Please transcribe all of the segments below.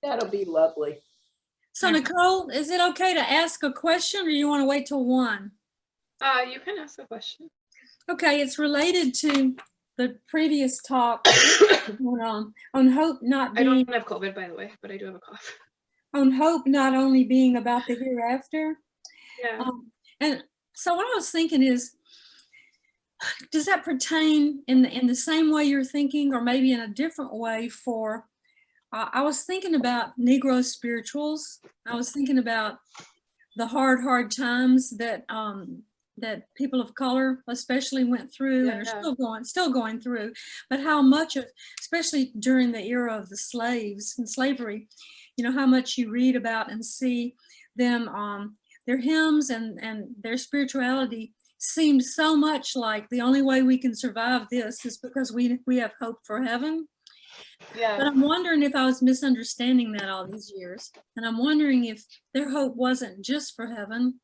That'll be lovely. So Nicole, is it okay to ask a question or you want to wait till 1? You can ask a question. Okay, it's related to the previous talk on hope not being. I don't have COVID, by the way, but I do have a cough. On hope not only being about the hereafter. Yeah. And so what I was thinking is, does that pertain in the same way you're thinking, or maybe in a different way for? I was thinking about Negro spirituals. I was thinking about the hard times that that people of color especially went through and are still going through, but how much of, especially during the era of the slaves and slavery, you know, how much you read about and see them, their hymns and their spirituality seemed so much like the only way we can survive this is because we have hope for heaven. Yeah. But I'm wondering if I was misunderstanding that all these years. And I'm wondering if their hope wasn't just for heaven,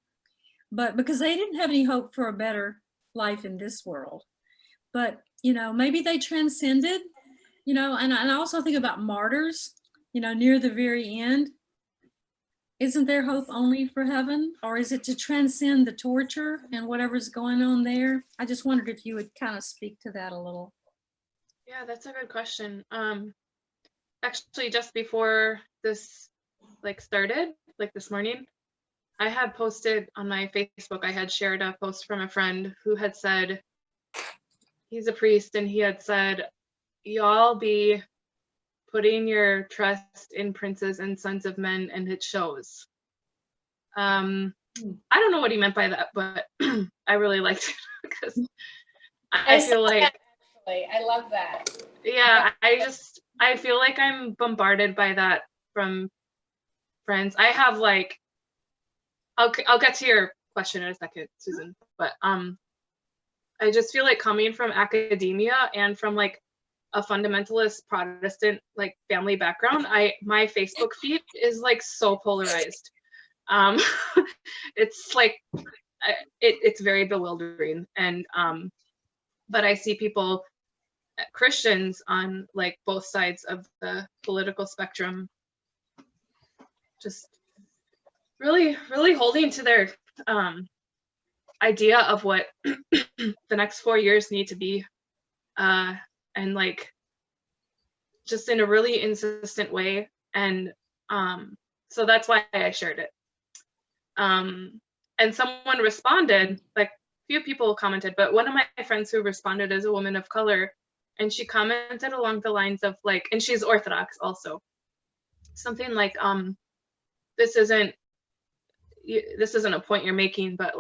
but because they didn't have any hope for a better life in this world. But, you know, maybe they transcended, you know, and I also think about martyrs, you know, near the very end. Isn't their hope only for heaven, or is it to transcend the torture and whatever's going on there? I just wondered if you would kind of speak to that a little. Yeah, that's a good question. Actually, just before this started, this morning, I had posted on my Facebook, I had shared a post from a friend who had said, he's a priest, and he had said, y'all be putting your trust in princes and sons of men, and it shows. I don't know what he meant by that, but I really liked it because I feel like, I love that. Yeah, I feel like I'm bombarded by that from friends. I have I'll get to your question in a second, Susan, but I just feel like coming from academia and from a fundamentalist Protestant family background, my Facebook feed is so polarized. It's it's very bewildering, and but I see people, Christians on both sides of the political spectrum, just really holding to their idea of what the next 4 years need to be, and just in a really insistent way. And so that's why I shared it. And someone responded, few people commented, but one of my friends who responded is a woman of color, and she commented along the lines of and she's Orthodox also, something like, this isn't a point you're making, but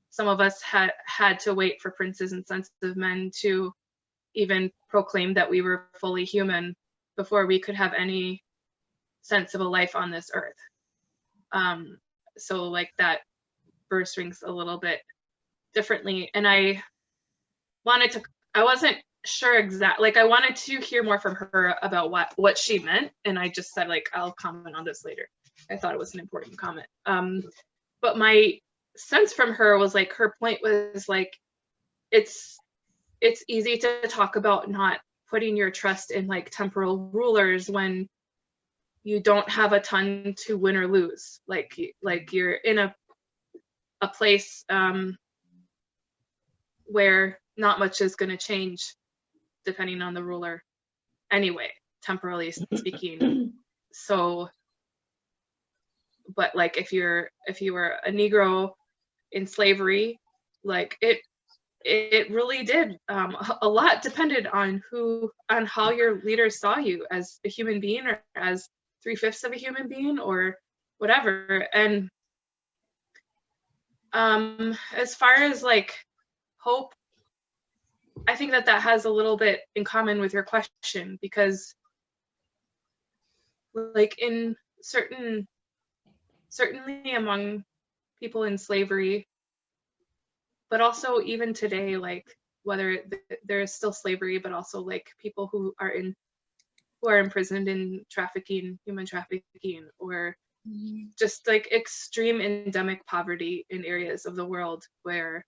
some of us had to wait for princes and sons of men to even proclaim that we were fully human before we could have any sense of a life on this earth. So that verse rings a little bit differently, and I wasn't sure exactly, I wanted to hear more from her about what she meant, and I just said I'll comment on this later. I thought it was an important comment. But my sense from her was her point was it's easy to talk about not putting your trust in temporal rulers when you don't have a ton to win or lose. You're in a place where not much is going to change depending on the ruler anyway, temporally speaking. So, but if you were a Negro in slavery, it really did, a lot depended on how your leaders saw you as a human being, or as 3/5 of a human being, or whatever. And as far as hope, I think that has a little bit in common with your question, because in certainly among people in slavery, but also even today, whether there is still slavery, but also people who are imprisoned in human trafficking, or just extreme endemic poverty in areas of the world where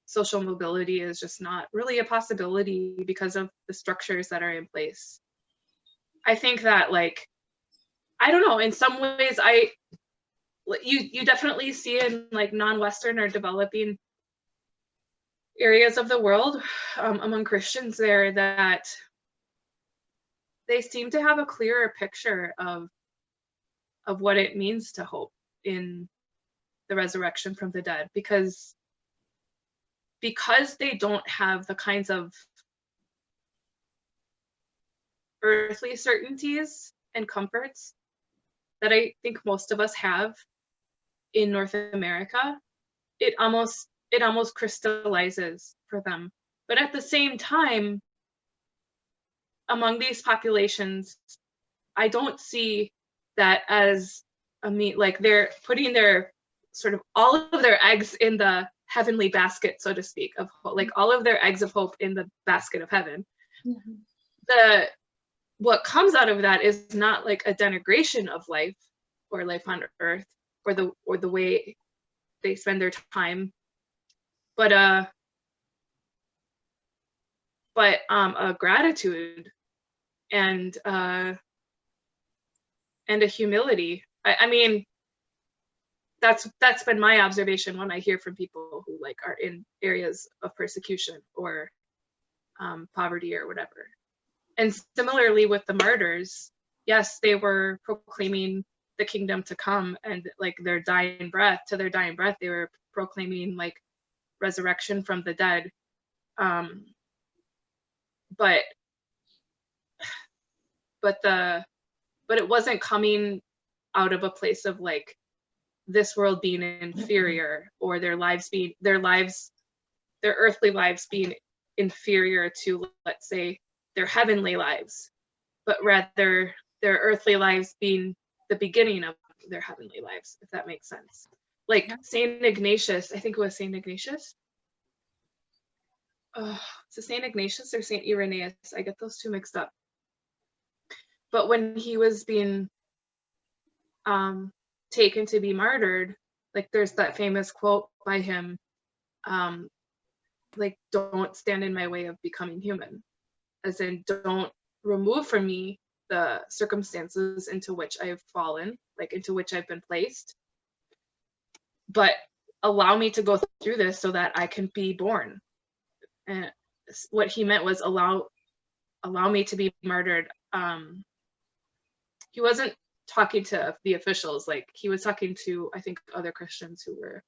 social mobility is just not really a possibility because of the structures that are in place. I think that I don't know, in some ways you definitely see in like non-Western or developing areas of the world, among Christians there, that they seem to have a clearer picture of what it means to hope in the resurrection from the dead, because they don't have the kinds of earthly certainties and comforts that I think most of us have in North America. It almost crystallizes for them. But at the same time, among these populations, I don't see that as like they're putting their sort of all of their eggs in the heavenly basket, so to speak, of like all of their eggs of hope in the basket of heaven. Mm-hmm. What comes out of that is not like a denigration of life or life on earth or the way they spend their time, but a gratitude and a humility. I mean, that's been my observation when I hear from people who like are in areas of persecution or poverty or whatever. And similarly with the martyrs, yes, they were proclaiming the kingdom to come, and like their dying breath, they were proclaiming like resurrection from the dead. But it wasn't coming out of a place of like this world being inferior, or their earthly lives being inferior to, let's say, their heavenly lives, but rather their earthly lives being the beginning of their heavenly lives, if that makes sense. Like Saint Ignatius, I think it was Saint Ignatius. Is it Saint Ignatius or Saint Irenaeus? I get those two mixed up. But when he was being taken to be martyred, like there's that famous quote by him, like, don't stand in my way of becoming human, as in don't remove from me the circumstances into which I've fallen, like into which I've been placed, but allow me to go through this so that I can be born. And what he meant was allow me to be martyred. He wasn't talking to the officials, like he was talking to, I think, other Christians who were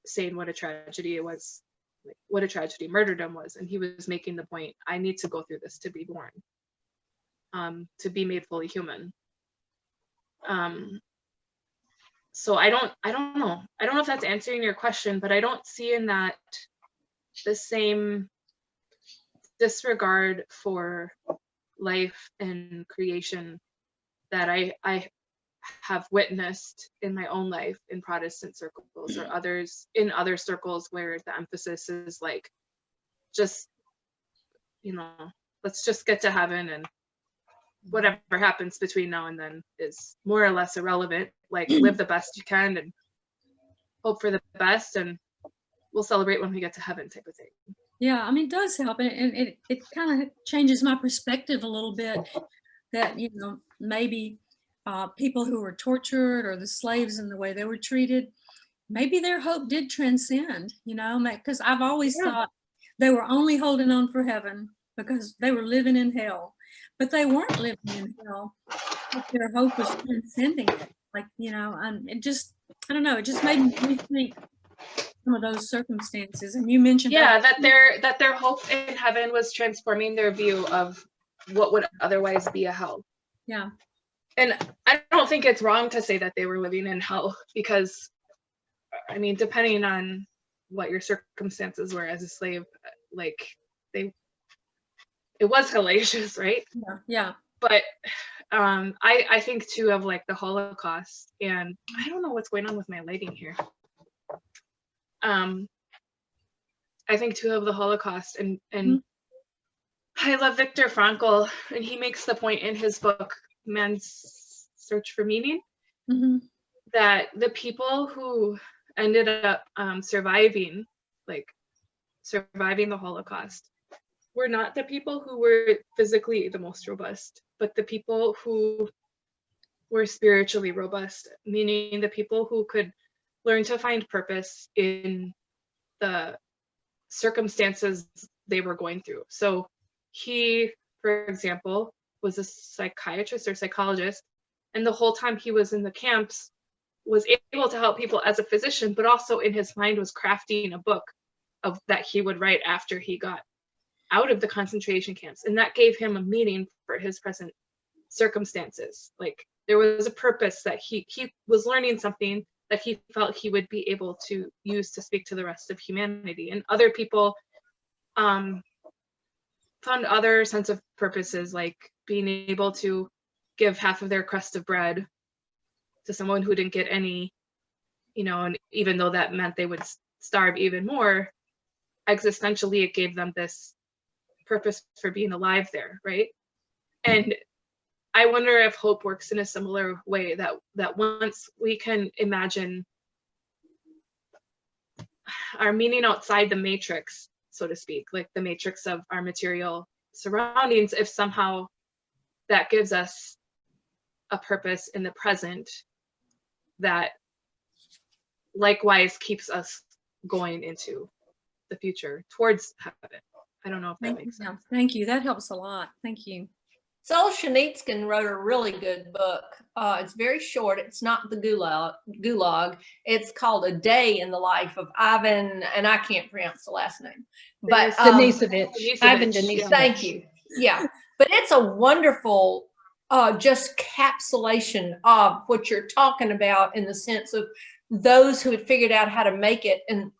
saying what a tragedy it was, like what a tragedy martyrdom was, and he was making the point, I need to go through this to be born, to be made fully human. So I don't know if that's answering your question, but I don't see in that the same disregard for life and creation that I have witnessed in my own life in Protestant circles, or others in other circles where the emphasis is like, just, let's just get to heaven, and whatever happens between now and then is more or less irrelevant. Like, live the best you can and hope for the best, and we'll celebrate when we get to heaven, type of thing. Yeah, I mean, it does help, and it kind of changes my perspective a little bit, that, maybe people who were tortured, or the slaves and the way they were treated, maybe their hope did transcend, because I've always thought they were only holding on for heaven because they were living in hell, but they weren't living in hell. Their hope was transcending it. Like, and it just, I don't know, it just made me rethink some of those circumstances. And you mentioned that their hope in heaven was transforming their view of what would otherwise be a hell. Yeah. And I don't think it's wrong to say that they were living in hell, because, I mean, depending on what your circumstances were as a slave, like, it was hellacious, right? Yeah. But I think too of like the Holocaust, and I don't know what's going on with my lighting here. I think too of the Holocaust, and mm-hmm. I love Viktor Frankl, and he makes the point in his book, Man's Search for Meaning, mm-hmm. that the people who ended up surviving the Holocaust were not the people who were physically the most robust, but the people who were spiritually robust, meaning the people who could learn to find purpose in the circumstances they were going through. So he, for example, was a psychiatrist or psychologist, and the whole time he was in the camps was able to help people as a physician, but also in his mind was crafting a book of that he would write after he got out of the concentration camps. And that gave him a meaning for his present circumstances. Like there was a purpose that he was learning something that he felt he would be able to use to speak to the rest of humanity. And other people found other sense of purposes, like being able to give half of their crust of bread to someone who didn't get any, you know, and even though that meant they would starve even more, existentially it gave them this purpose for being alive there, right? And I wonder if hope works in a similar way, that once we can imagine our meaning outside the matrix, so to speak, like the matrix of our material surroundings, if somehow that gives us a purpose in the present that likewise keeps us going into the future towards heaven. I don't know if that makes sense. Thank you. That helps a lot. Thank you. Solzhenitsyn wrote a really good book. It's very short. It's not the Gulag. It's called A Day in the Life of Ivan, and I can't pronounce the last name. But Denisovich. Ivan Denisovich, Denisovich. thank you. Yeah, but it's a wonderful just capsulation of what you're talking about, in the sense of those who had figured out how to make it in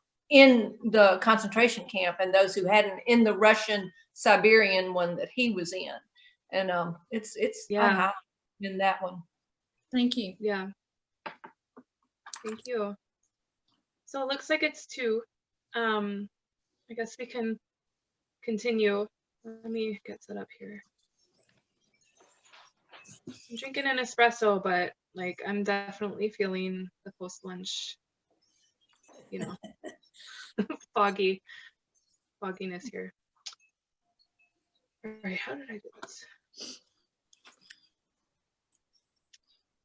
the concentration camp, and those who hadn't, in the Russian Siberian one that he was in. And it's Yeah. in that one. Thank you. Yeah. Thank you. So it looks like it's 2. I guess we can continue. Let me get set up here. I'm drinking an espresso, but like I'm definitely feeling the post-lunch, you know, fogginess here. All right, how did I do this?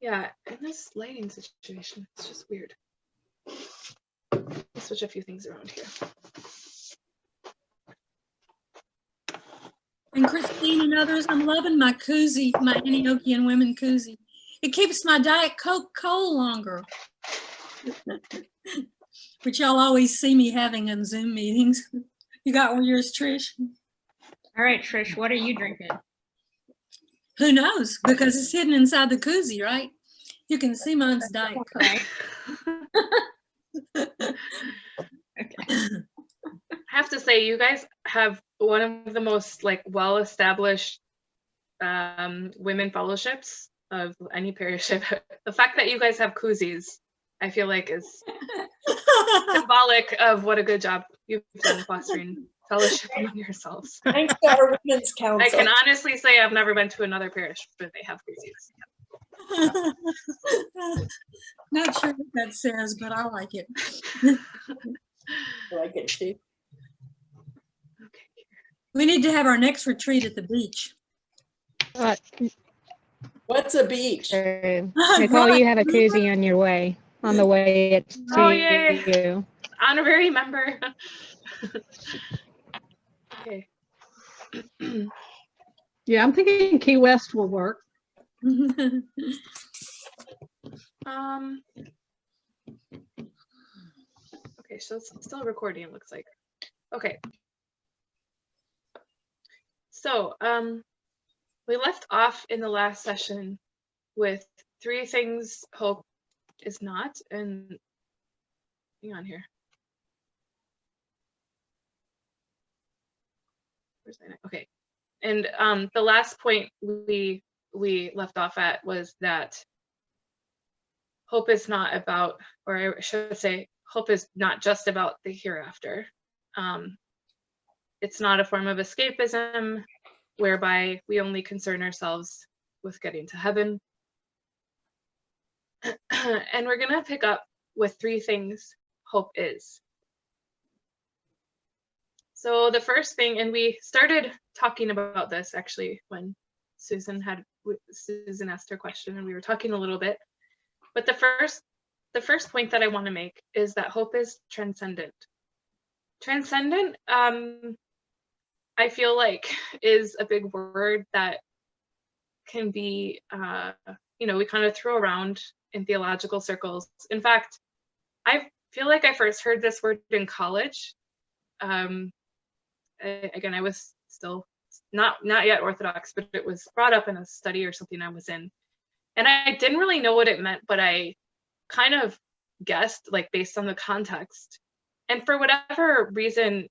Yeah, in this lighting situation, it's just weird. I'll switch a few things around here. And Christine and others, I'm loving my koozie, my Antiochian women koozie. It keeps my Diet Coke cold longer. Which y'all always see me having in Zoom meetings. You got one of yours, Trish? All right, Trish, what are you drinking? Who knows? Because it's hidden inside the koozie, right? You can see mine's Diet Coke. Okay. I have to say, you guys have one of the most like well-established women fellowships of any parish. The fact that you guys have koozies, I feel like is symbolic of what a good job you've done fostering fellowship among yourselves. Thanks to our women's council. I can honestly say I've never been to another parish where they have koozies. Not sure what that says, but I like it. I like it too. We need to have our next retreat at the beach. What's a beach? Nicole, you have a koozie on your way, on the way to Oh, yay. you. Honorary member. Okay. Yeah, I'm thinking Key West will work. Okay, so it's still recording, it looks like. Okay. So, we left off in the last session with 3 things hope is not, and hang on here. Where's my, okay. And the last point we left off at was that hope is not about, or I should say, hope is not just about the hereafter. It's not a form of escapism whereby we only concern ourselves with getting to heaven. And we're gonna pick up with 3 things hope is. So the first thing, and we started talking about this actually when Susan had Susan asked her question and we were talking a little bit. But the first point that I want to make is that hope is transcendent. Transcendent, I feel like, is a big word that can be, we kind of throw around in theological circles. In fact, I feel like I first heard this word in college. Again, I was still not yet Orthodox, but it was brought up in a study or something I was in. And I didn't really know what it meant, but I kind of guessed, like, based on the context. And for whatever reason,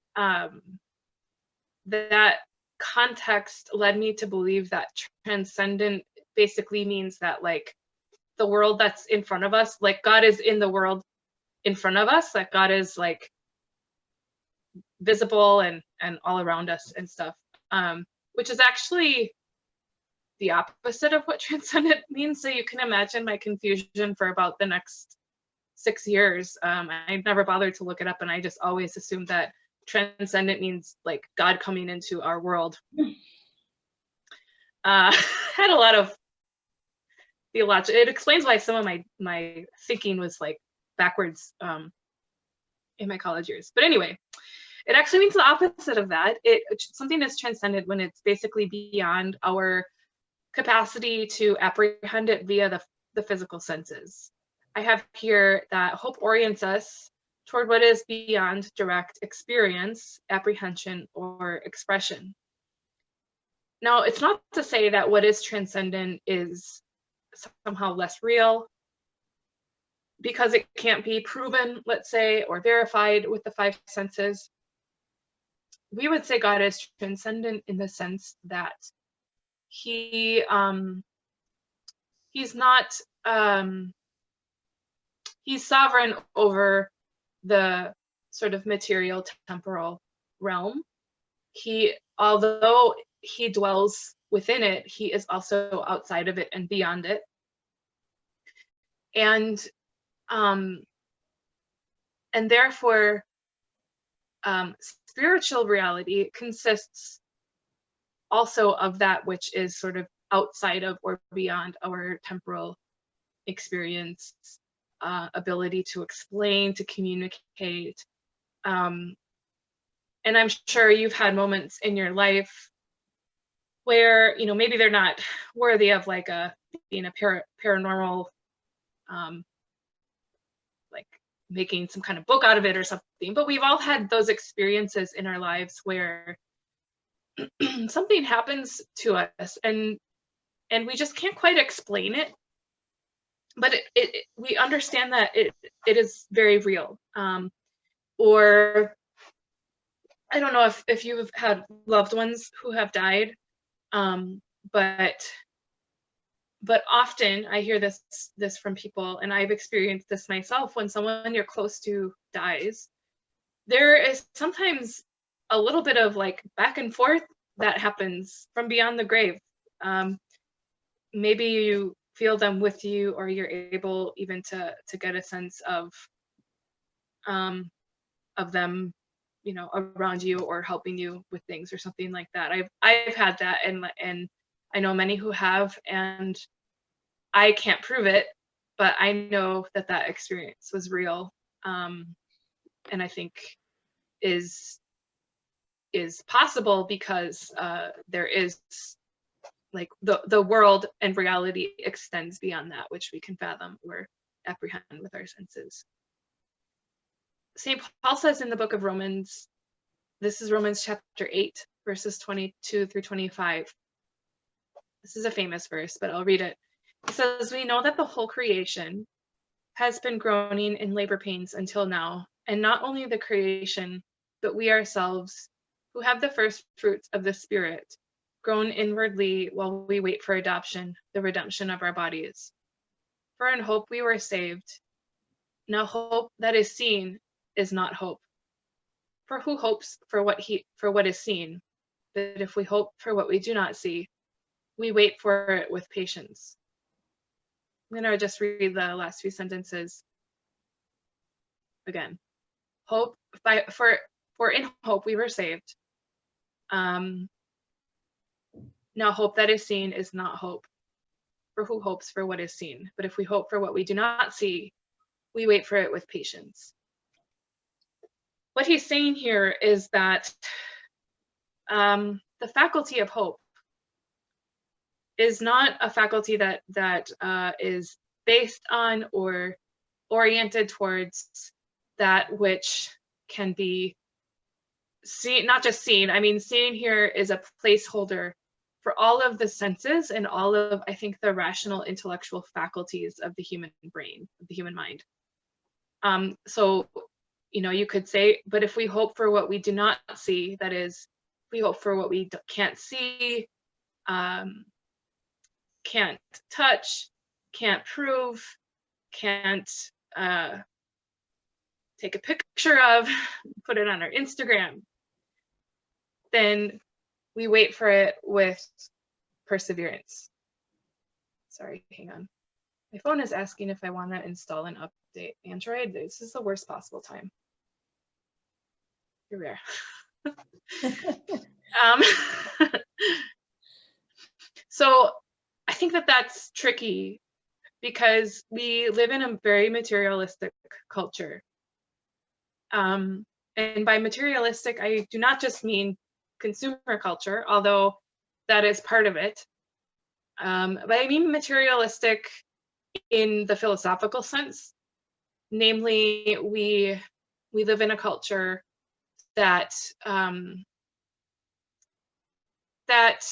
that context led me to believe that transcendent basically means that, like, the world that's in front of us, like, God is in the world in front of us, that God is, like, visible and all around us and stuff, which is actually the opposite of what transcendent means. So you can imagine my confusion for about the next 6 years. I never bothered to look it up, and I just always assumed that transcendent means, like, God coming into our world. Had a lot of theological, it explains why some of my thinking was, like, backwards in my college years. But anyway, it actually means the opposite of that. Something is transcendent when it's basically beyond our capacity to apprehend it via the physical senses. I have here that hope orients us toward what is beyond direct experience, apprehension, or expression. Now, it's not to say that what is transcendent is somehow less real because it can't be proven, let's say, or verified with the five senses. We would say God is transcendent in the sense that he's not, he's sovereign over the sort of material temporal realm. Although he dwells within it, he is also outside of it and beyond it. And therefore, spiritual reality consists also of that which is sort of outside of or beyond our temporal experience, ability to explain, to communicate. And I'm sure you've had moments in your life where, maybe they're not worthy of like being a paranormal, like making some kind of book out of it or something, but we've all had those experiences in our lives where something happens to us and we just can't quite explain it, but we understand that it is very real. Or I don't know if you've had loved ones who have died, but often I hear this from people, and I've experienced this myself. When someone you're close to dies, there is sometimes a little bit of like back and forth that happens from beyond the grave. Maybe you feel them with you, or you're able even to get a sense of them, around you or helping you with things or something like that. I've had that, and I know many who have, and I can't prove it, but I know that experience was real, and I think is possible because there is like the world and reality extends beyond that which we can fathom or apprehend with our senses. St. Paul says in the book of Romans, this is Romans chapter 8, verses 22 through 25. This is a famous verse, but I'll read it. It says, "We know that the whole creation has been groaning in labor pains until now, and not only the creation, but we ourselves, who have the first fruits of the Spirit, groan inwardly while we wait for adoption, the redemption of our bodies. For in hope we were saved. Now hope that is seen is not hope. For who hopes for what is seen? But if we hope for what we do not see, we wait for it with patience." I'm going to just read the last few sentences again. For in hope we were saved. Now hope that is seen is not hope. for who hopes for what is seen. But if we hope for what we do not see, we wait for it with patience. What he's saying here is that the faculty of hope is not a faculty that is based on or oriented towards that which can be seen, not just seen. I mean, seeing here is a placeholder for all of the senses and all of, I think, the rational intellectual faculties of the human brain, of the human mind. So, you know, you could say, but if we hope for what we do not see, that is, we hope for what we can't see, can't touch, can't prove, can't take a picture of, put it on our Instagram, then we wait for it with perseverance. Sorry, hang on. My phone is asking if I want to install and update Android. This is the worst possible time. Here we are. So I think that that's tricky because we live in a very materialistic culture. And by materialistic, I do not just mean consumer culture, although that is part of it. But I mean materialistic in the philosophical sense. Namely, we live in a culture that that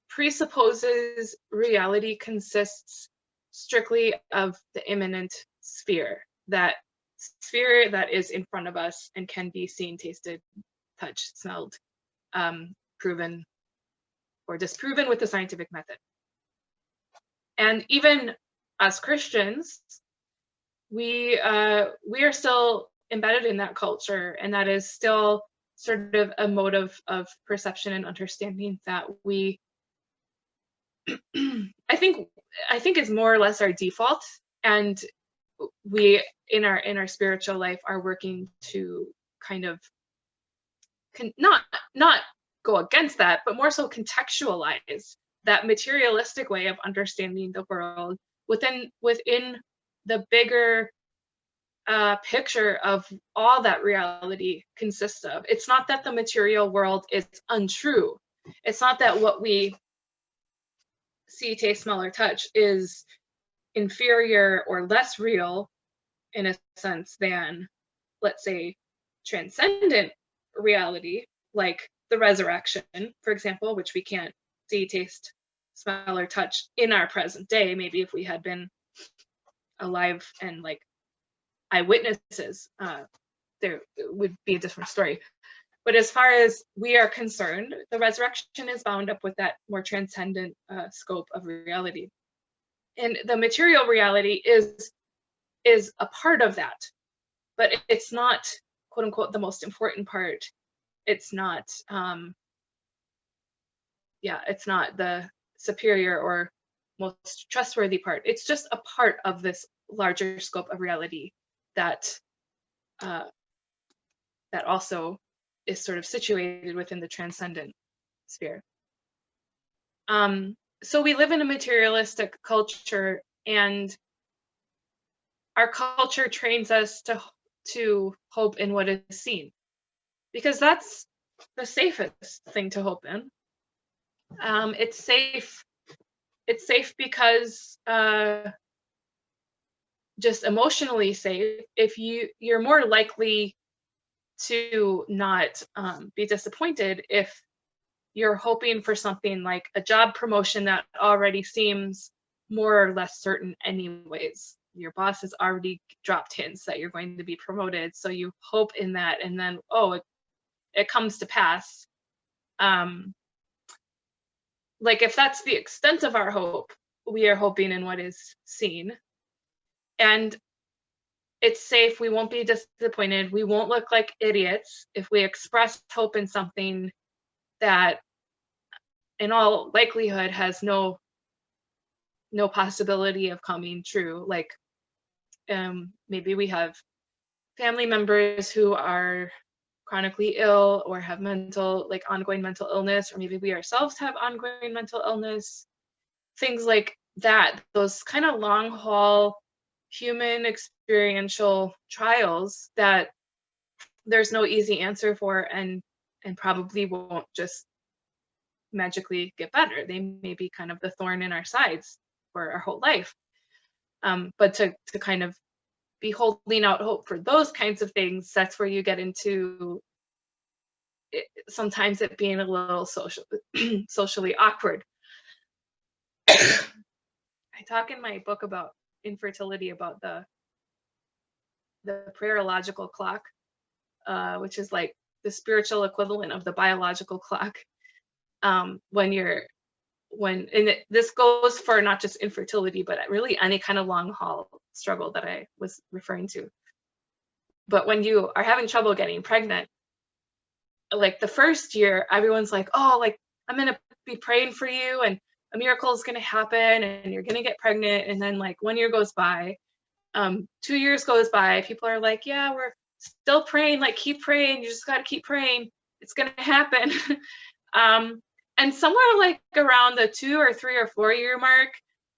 presupposes reality consists strictly of the immanent sphere, that sphere that is in front of us and can be seen, tasted, touched, smelled, proven or disproven with the scientific method. And even as Christians, we are still embedded in that culture, and that is still sort of a mode of perception and understanding that we I think is more or less our default, and we in our spiritual life are working to kind of not go against that, but more so contextualize that materialistic way of understanding the world within the bigger picture of all that reality consists of. It's not that the material world is untrue. It's not that what we see, taste, smell, or touch is inferior or less real in a sense than, let's say, transcendent reality, like the resurrection, for example, which we can't see, taste, smell, or touch in our present day. Maybe if we had been alive and like eyewitnesses, there would be a different story. But as far as we are concerned, the resurrection is bound up with that more transcendent scope of reality. And the material reality is a part of that, but it's not, quote unquote, the most important part. It's not, it's not the superior or most trustworthy part. It's just a part of this larger scope of reality that that also is sort of situated within the transcendent sphere. So we live in a materialistic culture, and our culture trains us to hope in what is seen, because that's the safest thing to hope in. It's safe. It's safe because just emotionally safe. If you're more likely to not be disappointed if you're hoping for something like a job promotion that already seems more or less certain anyways. Your boss has already dropped hints that you're going to be promoted, so you hope in that, and then it comes to pass. Like if that's the extent of our hope, we are hoping in what is seen, and it's safe. We won't be disappointed. We won't look like idiots if we express hope in something that in all likelihood has no possibility of coming true. Like maybe we have family members who are chronically ill or have ongoing mental illness, or maybe we ourselves have ongoing mental illness. Things like that those kind of long haul human experiential trials that there's no easy answer for, and probably won't just magically get better. They may be kind of the thorn in our sides for our whole life. But to kind of be holding out hope for those kinds of things, that's where you get into it, sometimes it being a little socially awkward. I talk in my book about infertility about the prayerological clock, which is like the spiritual equivalent of the biological clock. This goes for not just infertility, but really any kind of long haul struggle that I was referring to. But when you are having trouble getting pregnant, like the first year, everyone's like, oh, like I'm gonna be praying for you and a miracle is gonna happen and you're gonna get pregnant. And then like 1 year goes by, 2 years goes by, people are like, yeah, we're still praying, like keep praying, you just gotta keep praying, it's gonna happen. And somewhere like around the 2 or 3 or 4 year mark,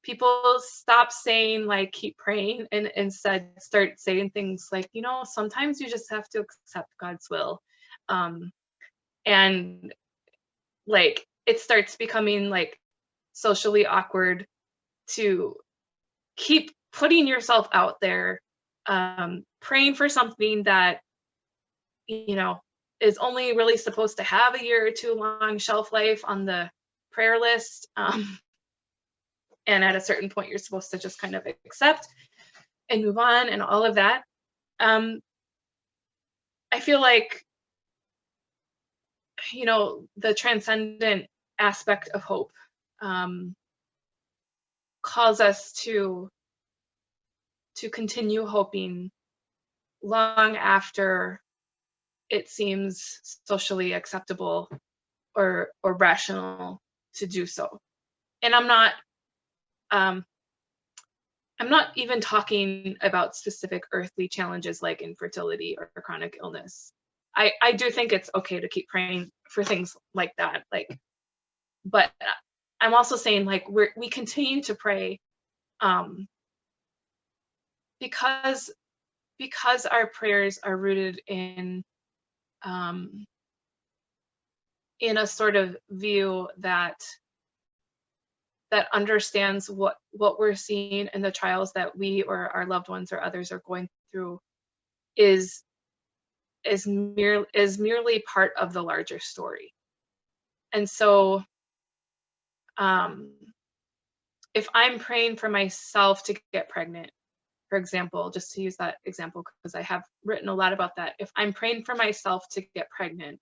people stop saying like keep praying and instead start saying things like, you know, sometimes you just have to accept God's will. And like it starts becoming like socially awkward to keep putting yourself out there, praying for something that, you know, is only really supposed to have a year or two long shelf life on the prayer list. And at a certain point, you're supposed to just kind of accept and move on and all of that. I feel like, you know, the transcendent aspect of hope calls us to continue hoping long after it seems socially acceptable or rational to do so. And I'm not even talking about specific earthly challenges like infertility or chronic illness. I do think it's okay to keep praying for things like that, like, but I'm also saying like we continue to pray because our prayers are rooted in a sort of view that understands what we're seeing and the trials that we or our loved ones or others are going through is merely part of the larger story. And so if I'm praying for myself to get pregnant, for example, just to use that example because I have written a lot about that, if I'm praying for myself to get pregnant,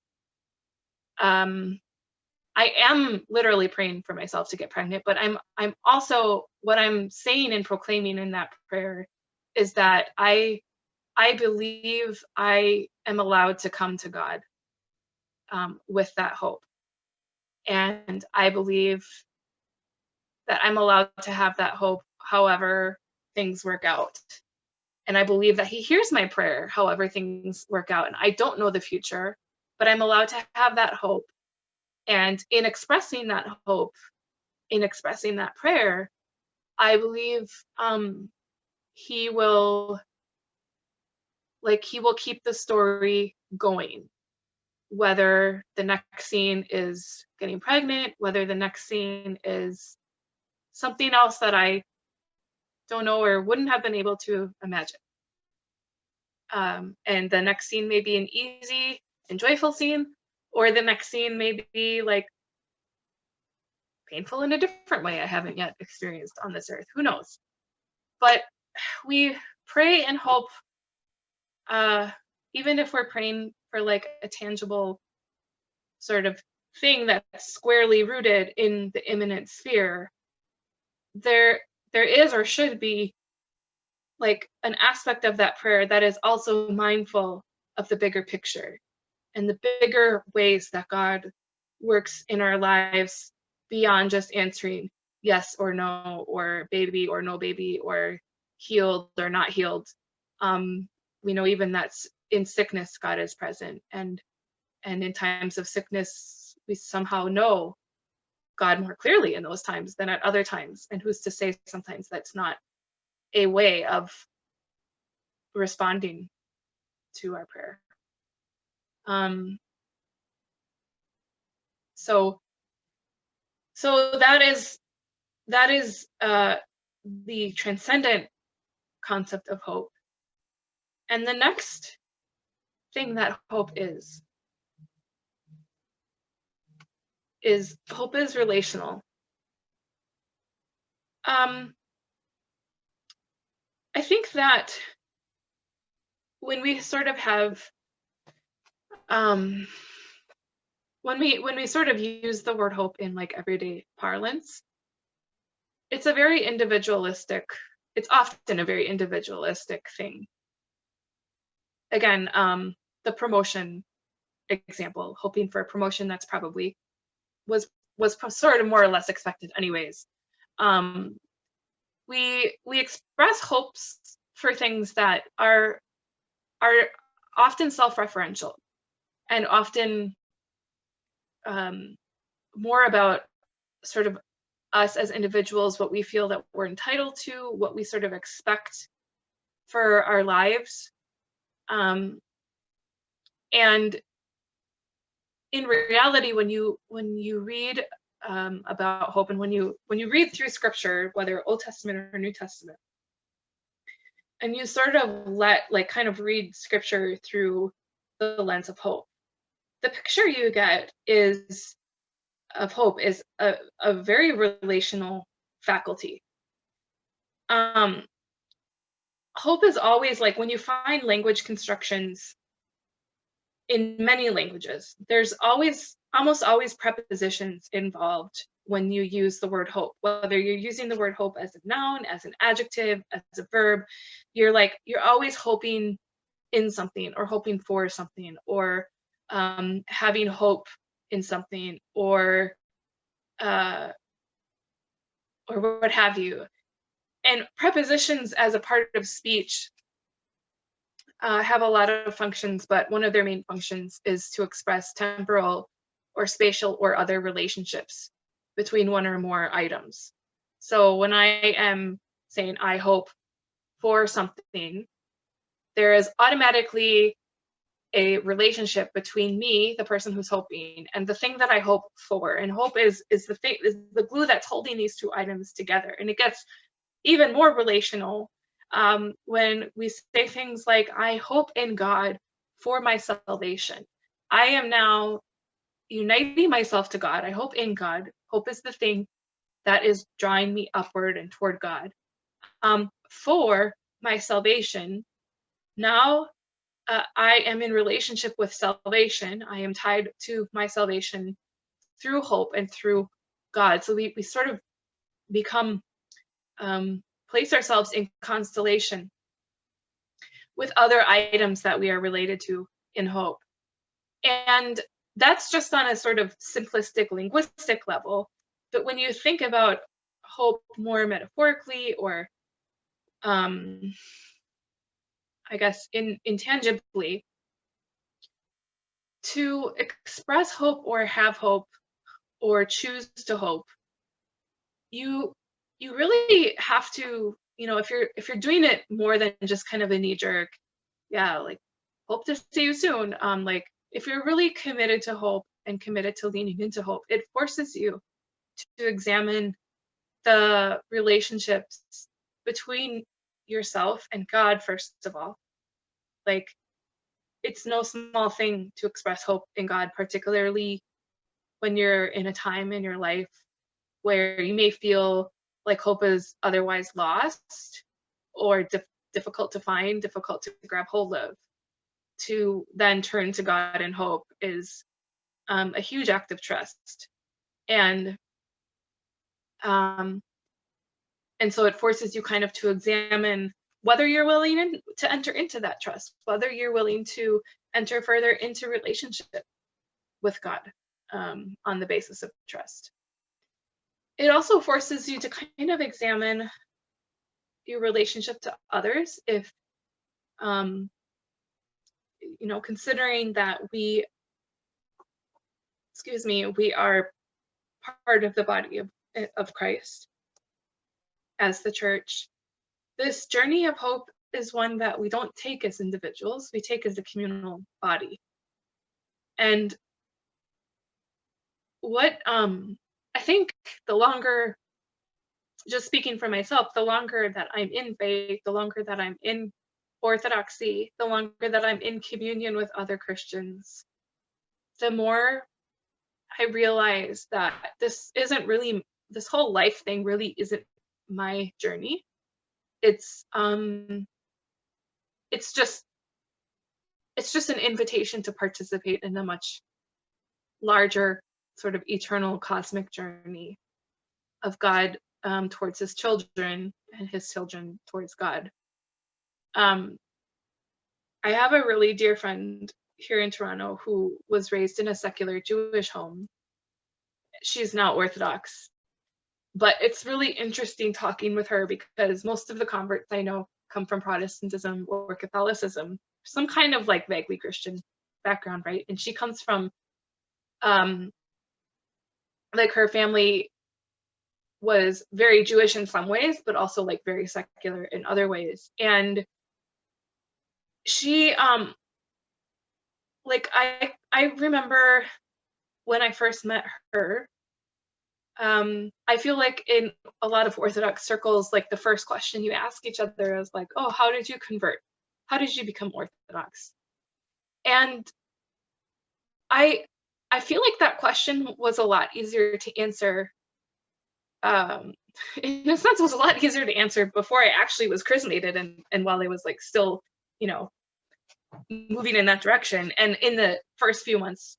I am literally praying for myself to get pregnant, but I'm also, what I'm saying and proclaiming in that prayer is that I believe I am allowed to come to God with that hope. And I believe that I'm allowed to have that hope however things work out. And I believe that He hears my prayer however things work out. And I don't know the future, but I'm allowed to have that hope. And in expressing that hope, in expressing that prayer, I believe He will keep the story going. Whether the next scene is getting pregnant, whether the next scene is something else that I don't know or wouldn't have been able to imagine. And the next scene may be an easy and joyful scene, or the next scene may be like painful in a different way I haven't yet experienced on this earth. Who knows? But we pray and hope, even if we're praying for like a tangible sort of thing that's squarely rooted in the immanent sphere, there is or should be like an aspect of that prayer that is also mindful of the bigger picture and the bigger ways that God works in our lives beyond just answering yes or no, or baby or no baby, or healed or not healed. We know even that's in sickness, God is present. And in times of sickness, we somehow know God more clearly in those times than at other times. And who's to say sometimes that's not a way of responding to our prayer. So that is the transcendent concept of hope. And the next thing that hope is hope is relational. I think that when we sort of have when we sort of use the word hope in like everyday parlance, it's often a very individualistic thing. Again, the promotion example, hoping for a promotion that's probably was sort of more or less expected anyways. We express hopes for things that are often self-referential and often more about sort of us as individuals, what we feel that we're entitled to, what we sort of expect for our lives. And in reality, when you read about hope, and when you read through scripture, whether Old Testament or New Testament, and you sort of kind of read scripture through the lens of hope, the picture you get of hope is a very relational faculty. Hope is always, like, when you find language constructions in many languages, there's almost always prepositions involved when you use the word hope. Whether you're using the word hope as a noun, as an adjective, as a verb, you're always hoping in something, or hoping for something, or having hope in something, or what have you. And prepositions as a part of speech have a lot of functions, but one of their main functions is to express temporal or spatial or other relationships between one or more items. So when I am saying I hope for something, there is automatically a relationship between me, the person who's hoping, and the thing that I hope for. And hope is the glue that's holding these two items together. And it gets even more relational when we say things like, I hope in God for my salvation. I am now uniting myself to God. I hope in God. Hope is the thing that is drawing me upward and toward God. For my salvation, now I am in relationship with salvation. I am tied to my salvation through hope and through God. So we sort of become, place ourselves in constellation with other items that we are related to in hope. And that's just on a sort of simplistic linguistic level. But when you think about hope more metaphorically, or I guess intangibly, to express hope or have hope or choose to hope, you really have to, if you're doing it more than just kind of a knee-jerk, yeah, like, hope to see you soon, like, if you're really committed to hope and committed to leaning into hope, it forces you to examine the relationships between yourself and God, first of all. Like, it's no small thing to express hope in God, particularly when you're in a time in your life where you may feel like hope is otherwise lost, or difficult to find, difficult to grab hold of. To then turn to God in hope is a huge act of trust. And so it forces you kind of to examine whether you're willing to enter into that trust, whether you're willing to enter further into relationship with God on the basis of trust. It also forces you to kind of examine your relationship to others. If, considering that we are part of the body of Christ as the church. This journey of hope is one that we don't take as individuals, we take as a communal body. And what I think the longer, just speaking for myself, the longer that I'm in faith, the longer that I'm in orthodoxy, the longer that I'm in communion with other Christians, the more I realize that this whole life thing really isn't my journey. It's just an invitation to participate in a much larger sort of eternal cosmic journey of God towards his children and his children towards God. I have a really dear friend here in Toronto who was raised in a secular Jewish home. She's now Orthodox, but it's really interesting talking with her because most of the converts I know come from Protestantism or Catholicism, some kind of like vaguely Christian background, right? And she comes from like her family was very Jewish in some ways, but also like very secular in other ways. And she like I remember when I first met her, I feel like in a lot of Orthodox circles, like the first question you ask each other is like, oh, how did you convert? How did you become Orthodox? And I feel like that question was a lot easier to answer. In a sense, it was a lot easier to answer before I actually was chrismated and while I was like still, you know, moving in that direction. And in the first few months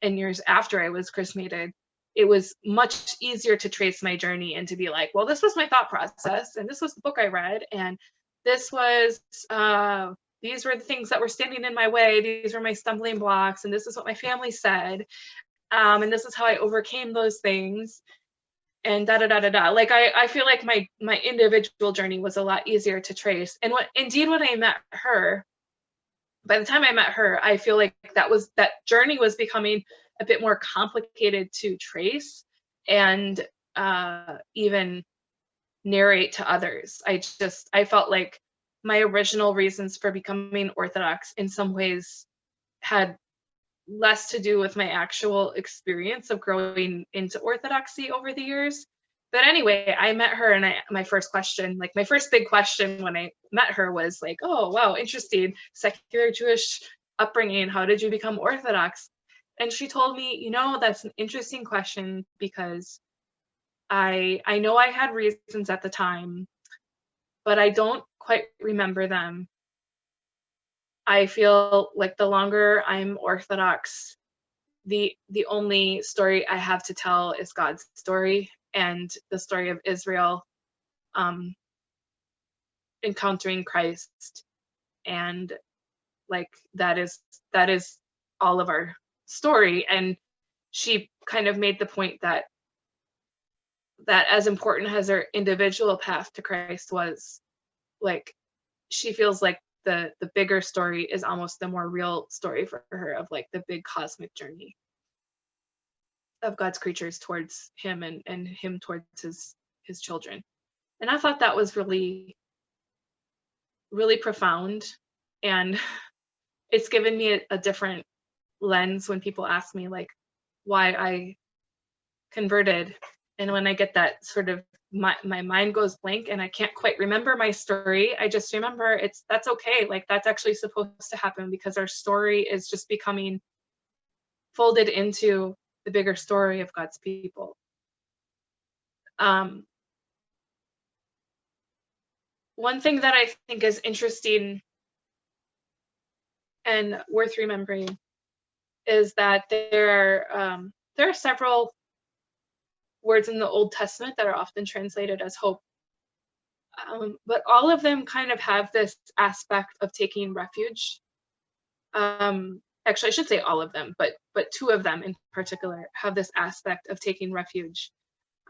and years after I was chrismated, it was much easier to trace my journey and to be like, well, this was my thought process, and this was the book I read, and this was these were the things that were standing in my way, these were my stumbling blocks, and this is what my family said, and this is how I overcame those things, and da da da da da. Like I feel like my individual journey was a lot easier to trace. And when I met her, by the time I met her, I feel like that journey was becoming a bit more complicated to trace and even narrate to others. I felt like my original reasons for becoming Orthodox in some ways had less to do with my actual experience of growing into Orthodoxy over the years. But anyway, I met her, and my first big question when I met her was like, oh, wow, interesting, secular Jewish upbringing, how did you become Orthodox? And she told me, you know, that's an interesting question because I know I had reasons at the time, but I don't quite remember them. I feel like the longer I'm Orthodox, the only story I have to tell is God's story and the story of Israel encountering Christ. And like that is all of our story. And she kind of made the point that as important as her individual path to Christ was, like she feels like the bigger story is almost the more real story for her of like the big cosmic journey of God's creatures towards him and him towards his children. And I thought that was really, really profound. And it's given me a different lens when people ask me like why I converted. And when I get that sort of my mind goes blank and I can't quite remember my story, I just remember that's okay. Like that's actually supposed to happen because our story is just becoming folded into the bigger story of God's people. One thing that I think is interesting and worth remembering is that there are several words in the Old Testament that are often translated as hope. But all of them kind of have this aspect of taking refuge. Actually, I should say all of them, but two of them in particular have this aspect of taking refuge.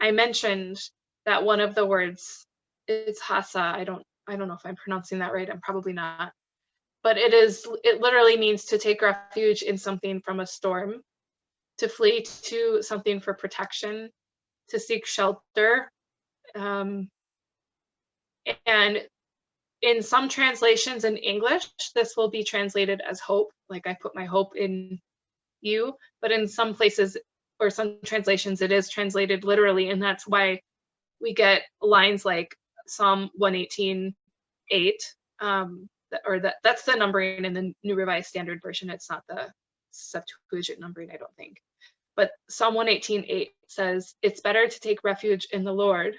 I mentioned that one of the words is hasa. I don't know if I'm pronouncing that right. I'm probably not. But it literally means to take refuge in something from a storm. to flee to something for protection, to seek shelter. And in some translations in English, this will be translated as hope, like I put my hope in you, but in some places or some translations, it is translated literally, and that's why we get lines like Psalm 118:8, that's the numbering in the New Revised Standard Version. It's not the Septuagint numbering, I don't think. But Psalm 118:8 says, "It's better to take refuge in the Lord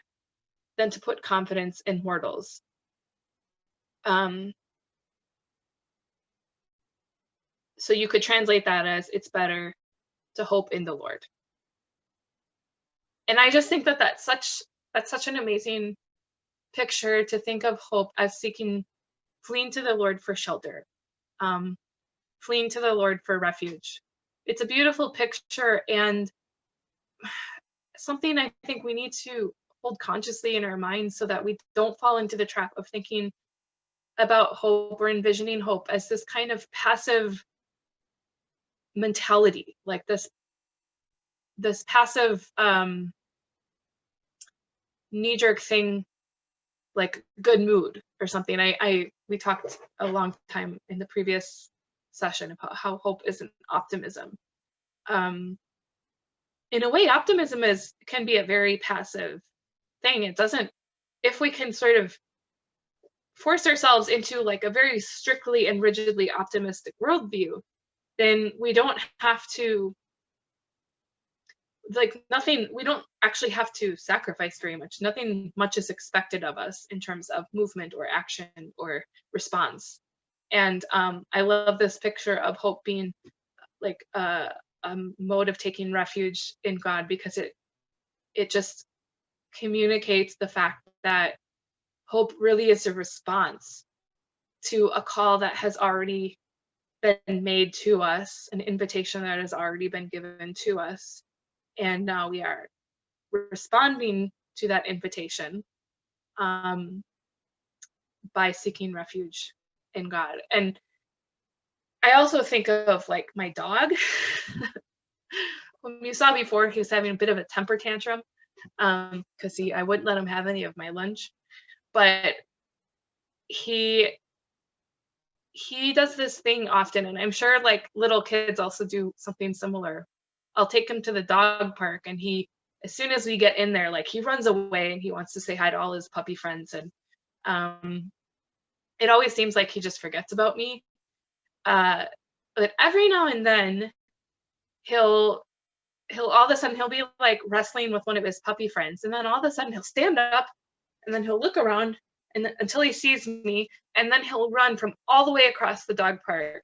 than to put confidence in mortals." So you could translate that as, it's better to hope in the Lord. And I just think that that's such an amazing picture, to think of hope as fleeing to the Lord for shelter, fleeing to the Lord for refuge. It's a beautiful picture, and something I think we need to hold consciously in our minds so that we don't fall into the trap of thinking about hope or envisioning hope as this kind of passive mentality, like this passive knee-jerk thing, like good mood or something. We talked a long time in the previous session about how hope isn't optimism. In a way, optimism can be a very passive thing. It doesn't, if we can sort of force ourselves into like a very strictly and rigidly optimistic worldview, then we don't have to, we don't actually have to sacrifice very much. Nothing much is expected of us in terms of movement or action or response. And I love this picture of hope being like a mode of taking refuge in God, because it just communicates the fact that hope really is a response to a call that has already been made to us, an invitation that has already been given to us. And now we are responding to that invitation by seeking refuge in God. And I also think of like my dog. When you saw before, he was having a bit of a temper tantrum because I wouldn't let him have any of my lunch. But he does this thing often, and I'm sure like little kids also do something similar. I'll take him to the dog park, and as soon as we get in there, like he runs away and he wants to say hi to all his puppy friends. And it always seems like he just forgets about me. But every now and then he'll all of a sudden he'll be like wrestling with one of his puppy friends, and then all of a sudden he'll stand up, and then he'll look around until he sees me, and then he'll run from all the way across the dog park.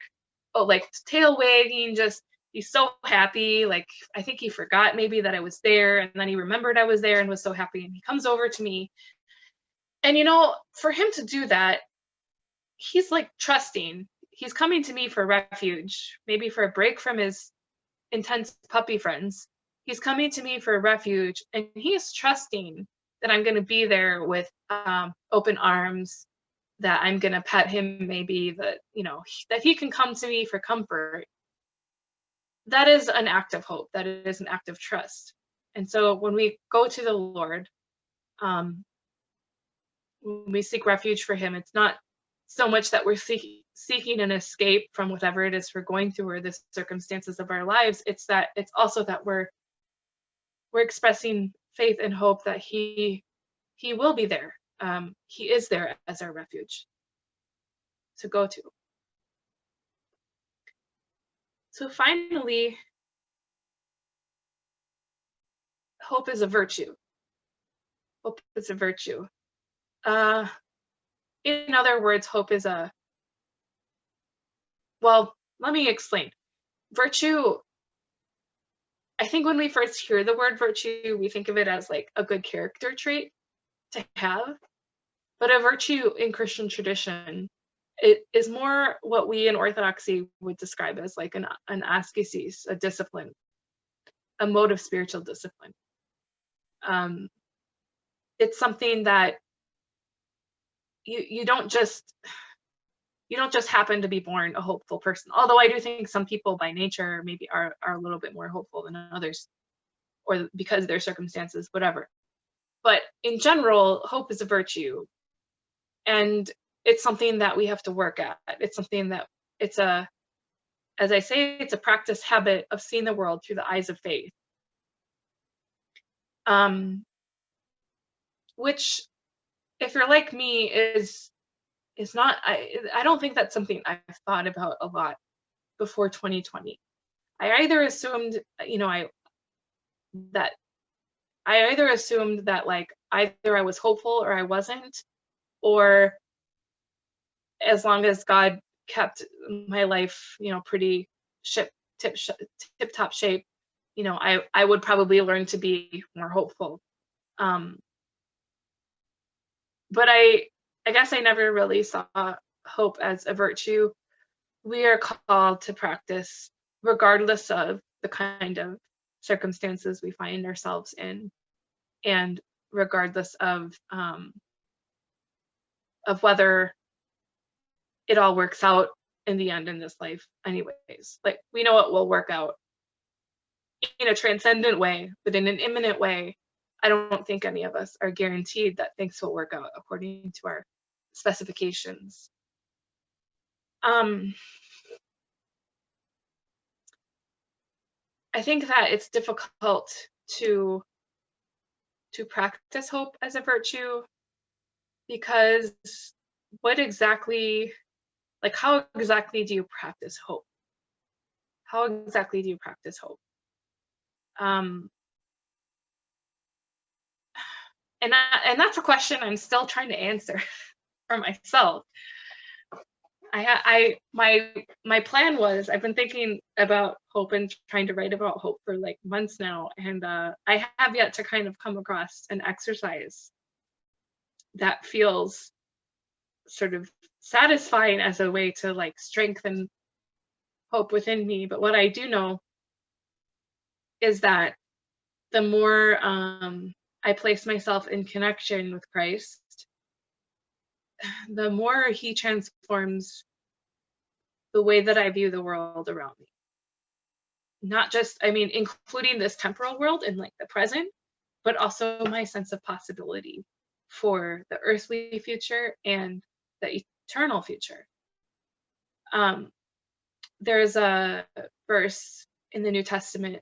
Oh, like tail wagging, just he's so happy. Like I think he forgot maybe that I was there, and then he remembered I was there and was so happy, and he comes over to me. And for him to do that, he's like trusting. He's coming to me for refuge, maybe for a break from his intense puppy friends. He's coming to me for refuge, and he's trusting that I'm going to be there with open arms, that I'm going to pet him, maybe that he can come to me for comfort. That is an act of hope. That is an act of trust. And so when we go to the Lord, when we seek refuge for him, it's not so much that we're seeking an escape from whatever it is we're going through or the circumstances of our lives. It's also that we're expressing faith and hope that he will be there. He is there as our refuge to go to. So finally, hope is a virtue. Hope is a virtue. In other words, hope is let me explain. Virtue, I think when we first hear the word virtue, we think of it as like a good character trait to have. But a virtue in Christian tradition, it is more what we in Orthodoxy would describe as like an ascesis, a discipline, a mode of spiritual discipline. It's something that you don't just you don't just happen to be born a hopeful person. Although I do think some people by nature maybe are a little bit more hopeful than others, or because of their circumstances, whatever. But in general, hope is a virtue, and it's something that we have to work at. It's something that as I say, it's a practice habit of seeing the world through the eyes of faith. Which, if you're like me, is not, I don't think that's something I've thought about a lot before 2020. I either assumed, that like either I was hopeful or I wasn't, or as long as God kept my life, pretty tip-top shape, I would probably learn to be more hopeful. But I guess I never really saw hope as a virtue we are called to practice regardless of the kind of circumstances we find ourselves in, and regardless of whether it all works out in the end in this life anyways. Like, we know it will work out in a transcendent way, but in an imminent way, I don't think any of us are guaranteed that things will work out according to our specifications. I think that it's difficult to practice hope as a virtue, because how exactly do you practice hope? How exactly do you practice hope? And that's a question I'm still trying to answer for myself. My plan was, I've been thinking about hope and trying to write about hope for like months now, and I have yet to kind of come across an exercise that feels sort of satisfying as a way to like strengthen hope within me. But what I do know is that the more I place myself in connection with Christ, the more he transforms the way that I view the world around me. Not just, including this temporal world and like the present, but also my sense of possibility for the earthly future and the eternal future. There's a verse in the New Testament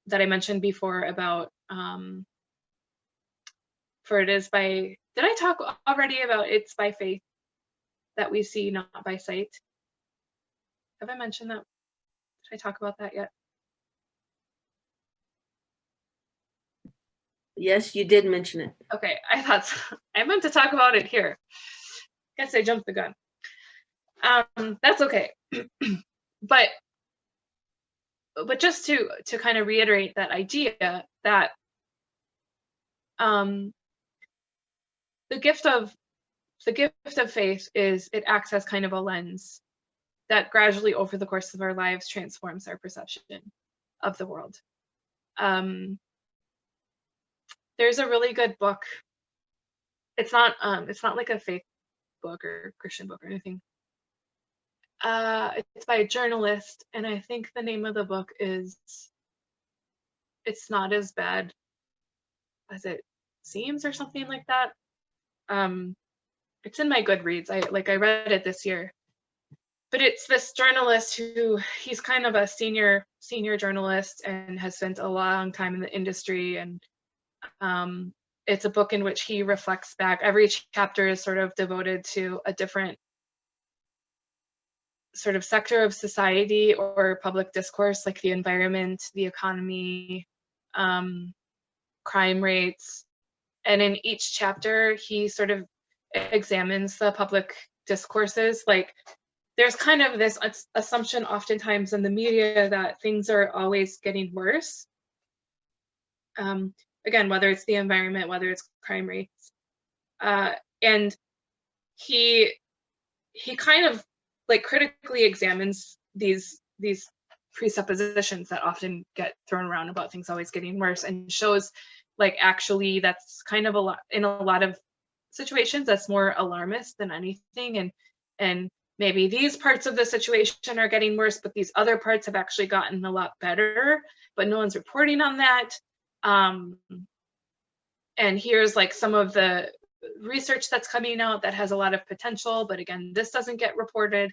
that I mentioned before about, for it is by, did I talk already about it's by faith that we see, not by sight? Have I mentioned that? Did I talk about that yet? Yes, you did mention it. Okay, I thought so. I meant to talk about it here. Guess I jumped the gun. That's okay. But just to kind of reiterate that idea that the gift of faith is it acts as kind of a lens that gradually over the course of our lives transforms our perception of the world. There's a really good book. It's not like a faith book or Christian book or anything. It's by a journalist, and I think the name of the book is It's Not As Bad As It Seems or something like that. It's in my Goodreads. I read it this year. But it's this journalist who, he's kind of a senior journalist and has spent a long time in the industry, and it's a book in which he reflects back. Every chapter is sort of devoted to a different sort of sector of society or public discourse, like the environment, the economy, crime rates. And in each chapter, he sort of examines the public discourses. Like, there's kind of this assumption oftentimes in the media that things are always getting worse. Again, whether it's the environment, whether it's crime rates. And he kind of like critically examines these presuppositions that often get thrown around about things always getting worse, and shows like actually that's kind of in a lot of situations that's more alarmist than anything. And and maybe these parts of the situation are getting worse, but these other parts have actually gotten a lot better, but no one's reporting on that. And here's like some of the research that's coming out that has a lot of potential, but again, this doesn't get reported.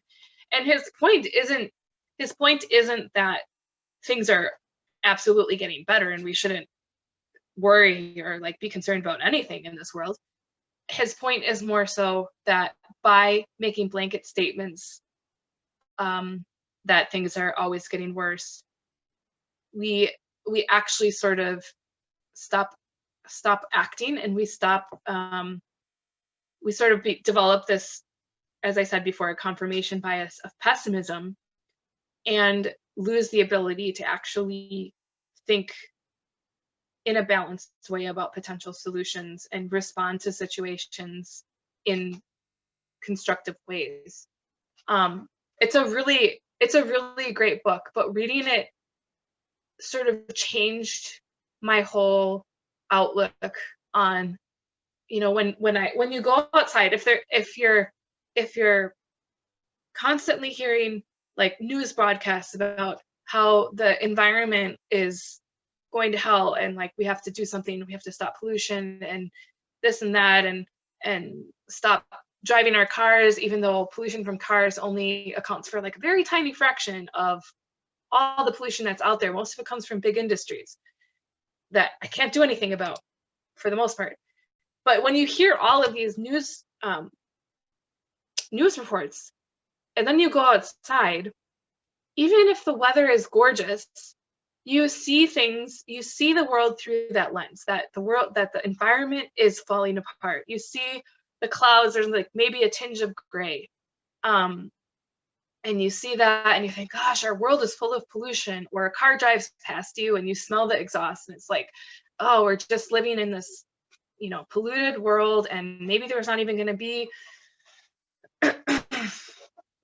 And his point isn't that things are absolutely getting better and we shouldn't worry or like be concerned about anything in this world. His point is more so that by making blanket statements that things are always getting worse, we actually sort of stop acting, and we develop this, as I said before, a confirmation bias of pessimism, and lose the ability to actually think in a balanced way about potential solutions and respond to situations in constructive ways. It's a really great book, but reading it sort of changed my whole outlook on, you know, when you go outside, if you're constantly hearing like news broadcasts about how the environment is going to hell and like we have to do something, we have to stop pollution and this and that, and stop driving our cars, even though pollution from cars only accounts for like a very tiny fraction of all the pollution that's out there. Most of it comes from big industries that I can't do anything about for the most part. But when you hear all of these news reports, and then you go outside, even if the weather is gorgeous, you see the world through that lens, that the environment is falling apart. You see the clouds, there's like maybe a tinge of gray. And you see that and you think, gosh, our world is full of pollution. Or a car drives past you and you smell the exhaust and it's like, oh, we're just living in this, you know, polluted world, and maybe there's not even going to be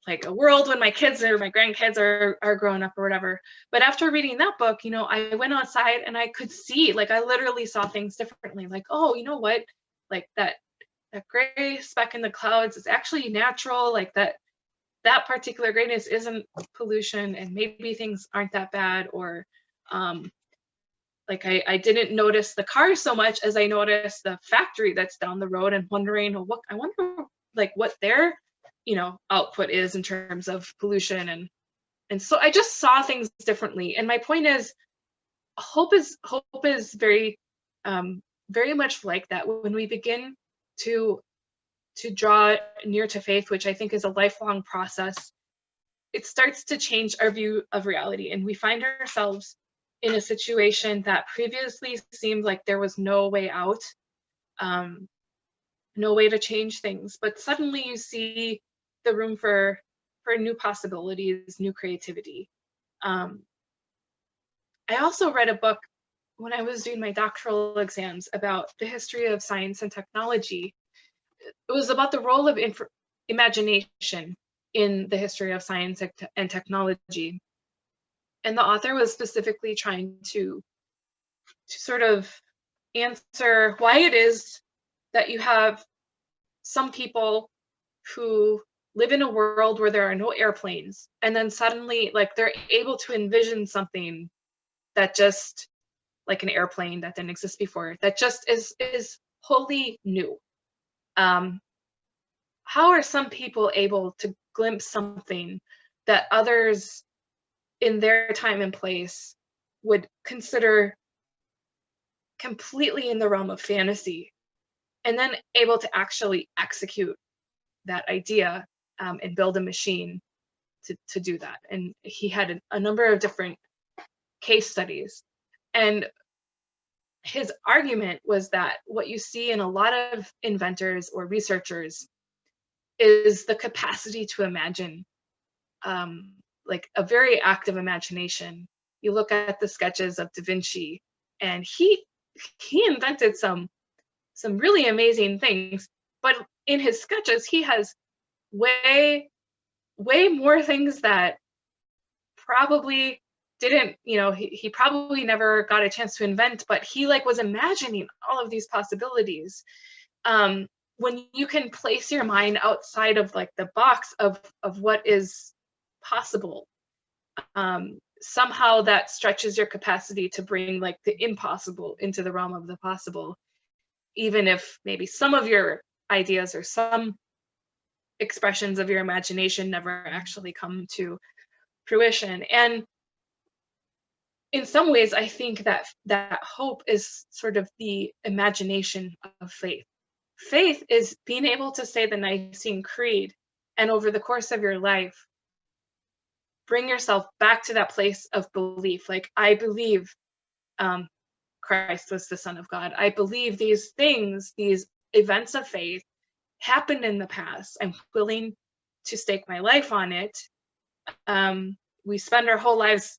like a world when my kids or my grandkids are growing up or whatever. But after reading that book, you know, I went outside and I could see, like, I literally saw things differently. Like, oh, you know what? Like that gray speck in the clouds is actually natural. Like that particular grayness isn't pollution, and maybe things aren't that bad. Or like I didn't notice the cars so much as I noticed the factory that's down the road, and wondering, well, I wonder like what their, you know, output is in terms of pollution. And so I just saw things differently. And my point is, hope is very very much like that. When we begin to draw near to faith, which I think is a lifelong process, it starts to change our view of reality, and we find ourselves in a situation that previously seemed like there was no way out, no way to change things, but suddenly you see the room for new possibilities, new creativity. I also read a book when I was doing my doctoral exams about the history of science and technology. It was about the role of imagination in the history of science and technology. And the author was specifically trying to sort of answer why it is that you have some people who live in a world where there are no airplanes, and then suddenly like they're able to envision something that just, like an airplane that didn't exist before, that just is wholly new. How are some people able to glimpse something that others in their time and place would consider completely in the realm of fantasy, and then able to actually execute that idea and build a machine to do that? And he had a number of different case studies. And his argument was that what you see in a lot of inventors or researchers is the capacity to imagine, like a very active imagination. You look at the sketches of Da Vinci, and he invented some really amazing things, but in his sketches he has way more things that probably didn't, you know, he probably never got a chance to invent, but he like was imagining all of these possibilities. when you can place your mind outside of like the box of what is possible, somehow that stretches your capacity to bring like the impossible into the realm of the possible, even if maybe some of your ideas or some expressions of your imagination never actually come to fruition. And in some ways, I think that hope is sort of the imagination of faith. Faith is being able to say the Nicene Creed, and over the course of your life, bring yourself back to that place of belief. Like, I believe Christ was the Son of God. I believe these things, these events of faith happened in the past. I'm willing to stake my life on it. We spend our whole lives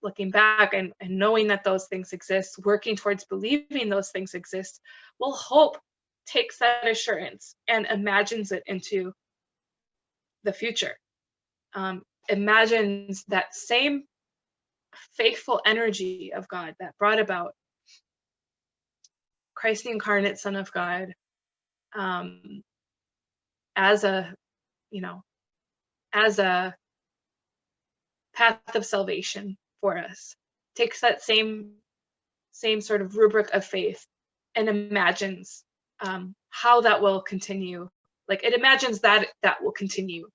looking back and knowing that those things exist, working towards believing those things exist. Well, hope takes that assurance and imagines it into the future. Imagines that same faithful energy of God that brought about Christ the incarnate Son of God, as a path of salvation for us. Takes that same sort of rubric of faith and imagines how that will continue. Like, it imagines that will continue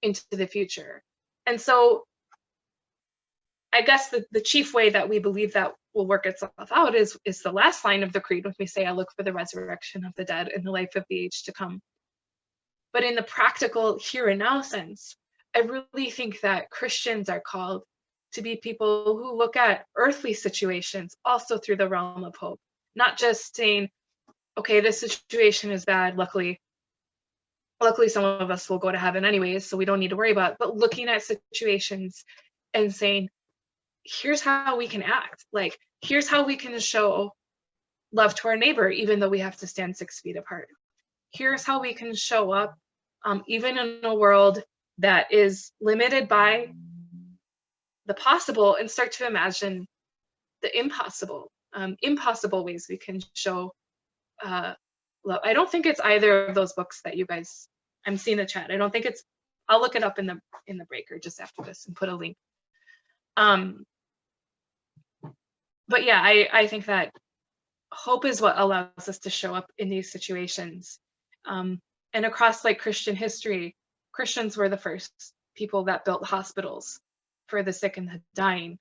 into the future. And so I guess the chief way that we believe that will work itself out is the last line of the creed, when we say, I look for the resurrection of the dead and the life of the age to come. But in the practical here and now sense, I really think that Christians are called to be people who look at earthly situations also through the realm of hope, not just saying, okay, this situation is bad, luckily some of us will go to heaven anyways, so we don't need to worry about it, but looking at situations and saying, here's how we can act. Like, here's how we can show love to our neighbor, even though we have to stand 6 feet apart. Here's how we can show up, even in a world that is limited by the possible, and start to imagine the impossible ways we can show love. I don't think it's either of those books that you guys, I'm seeing the chat. I don't think it's, I'll look it up in the breaker just after this and put a link. But yeah, I think that hope is what allows us to show up in these situations. And across like Christian history, Christians were the first people that built hospitals for the sick and the dying.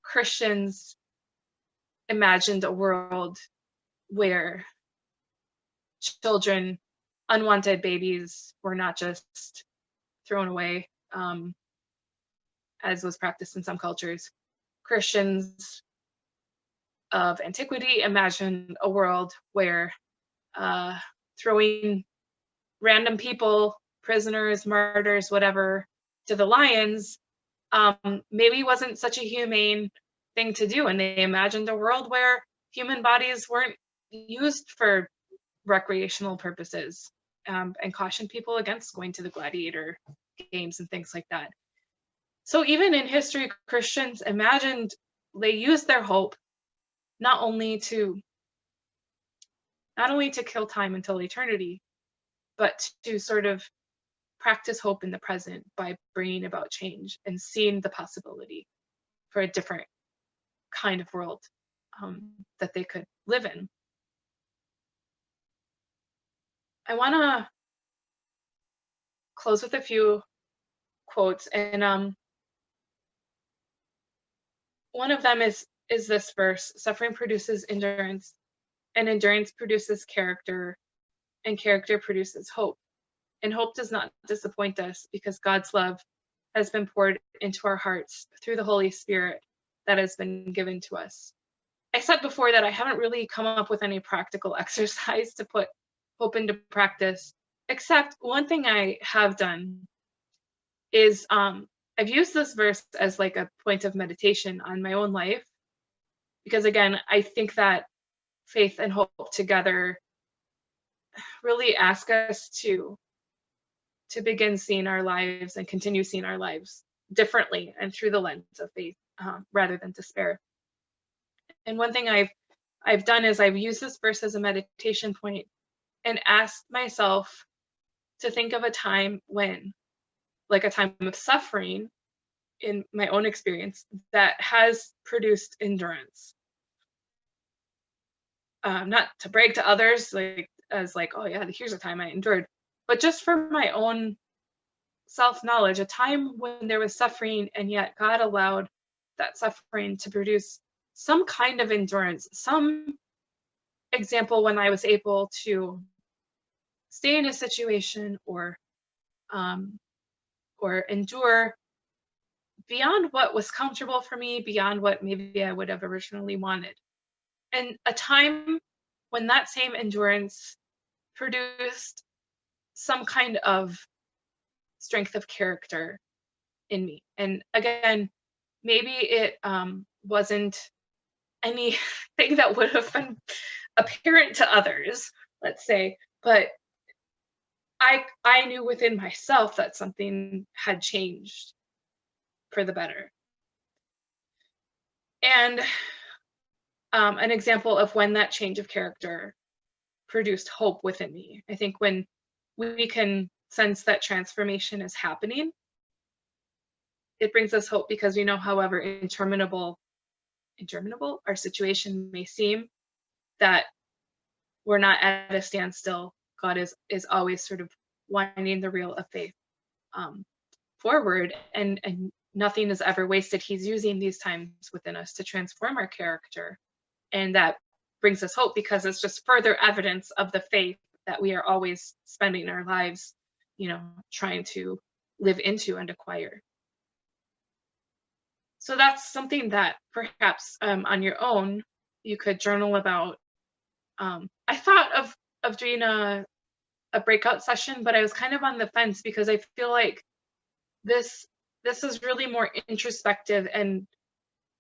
Christians imagined a world where children, unwanted babies, were not just thrown away, as was practiced in some cultures. Christians of antiquity imagined a world where throwing random people, prisoners, martyrs, whatever, to the lions maybe wasn't such a humane thing to do. And they imagined a world where human bodies weren't used for recreational purposes, and cautioned people against going to the gladiator games and things like that. So even in history, Christians imagined, they used their hope not only to kill time until eternity, but to sort of practice hope in the present by bringing about change and seeing the possibility for a different kind of world that they could live in. I want to close with a few quotes, and one of them is this verse: suffering produces endurance, and endurance produces character, and character produces hope. And hope does not disappoint us, because God's love has been poured into our hearts through the Holy Spirit that has been given to us. I said before that I haven't really come up with any practical exercise to put hope into practice, except one thing I have done is I've used this verse as like a point of meditation on my own life, because again, I think that faith and hope together really ask us to begin seeing our lives and continue seeing our lives differently and through the lens of faith, rather than despair. And one thing I've I've done is I've used this verse as a meditation point and asked myself to think of a time when, like a time of suffering in my own experience, that has produced endurance. Not to brag to others, like as like, oh yeah, here's a time I endured, but just for my own self-knowledge, a time when there was suffering and yet God allowed that suffering to produce some kind of endurance, some example when I was able to stay in a situation or endure beyond what was comfortable for me, beyond what maybe I would have originally wanted. And a time when that same endurance produced some kind of strength of character in me. And again, maybe it wasn't anything that would have been apparent to others, let's say, but I knew within myself that something had changed for the better. And an example of when that change of character produced hope within me. I think when we can sense that transformation is happening, it brings us hope, because we know, however interminable our situation may seem, that we're not at a standstill. God is always sort of winding the reel of faith forward, and nothing is ever wasted. He's using these times within us to transform our character, and that brings us hope, because it's just further evidence of the faith that we are always spending our lives, trying to live into and acquire. So that's something that perhaps on your own you could journal about. I thought of doing a breakout session, but I was kind of on the fence, because I feel like this is really more introspective, and